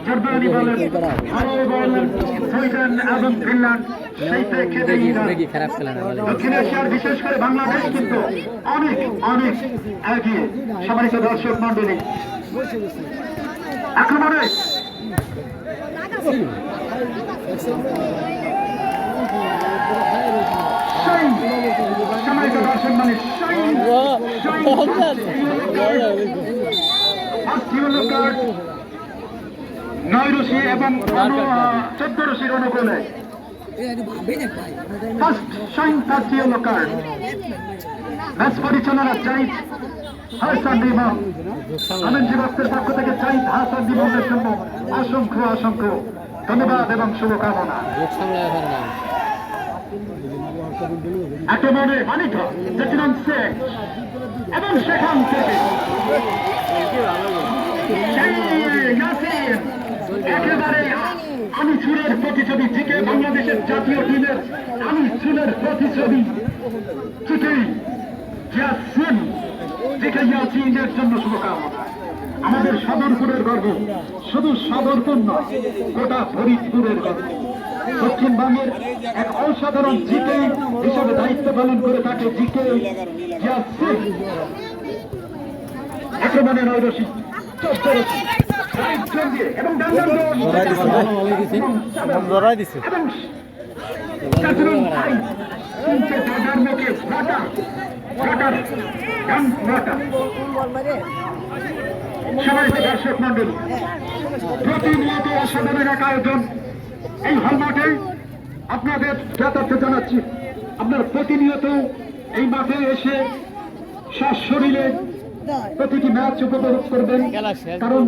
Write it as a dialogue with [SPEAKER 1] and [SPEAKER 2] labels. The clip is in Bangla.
[SPEAKER 1] জর্দানি বলেন, নরওয়ে বলেন, সুইডেন এবং ফিনল্যান্ড সেই প্রেক্ষিতেই দক্ষিণ এশিয়ার বিশেষ করে বাংলাদেশ কিন্তু অনেক অনেক এগিয়ে। সম্মানিত দর্শক মন্ডলী, আক্রমণে সম্মানিত দর্শক মানে নয় রশি এবং 14 রশির অনুকূলে ম্যাচ পরিচালনা জাহিদ হাসান ইমাম। আনন্দ বক্সের পক্ষ থেকে জাহিদ হাসান ইমামের জন্য অসংখ্য অসংখ্য ধন্যবাদ এবং শুভকামনা। একেবারে মানিক জটিরাম শেখ এবং সেখান থেকে একেবারে আমি চুলের প্রতিছবি থেকে বাংলাদেশের জাতীয় টিমের আমি চুলের প্রতিছবি ঠিকই ইয়াসিন থেকে ইয়াসিনের জন্য শুভকামনা। আমাদের সদরপুরের গর্ব, শুধু সদরপুর নয় গোটা ফরিদপুরের গর্ব। দক্ষিণবঙ্গের এক অসাধারণ জিকে হিসাবে দায়িত্ব পালন করে থাকে জিকে ইয়াসিন। আক্রমণে 9 রশি 14 রশি এবং দর্শক মন্ডল প্রতিনিয়ত অসাধারণ এক আয়োজন এই হলমাঠে আপনাদের যথার্থ জানাচ্ছি। আপনার প্রতিনিয়ত এই মাঠে এসে সশরীরে প্রতিটি ম্যাচ উপভোগ করবেন, কারণ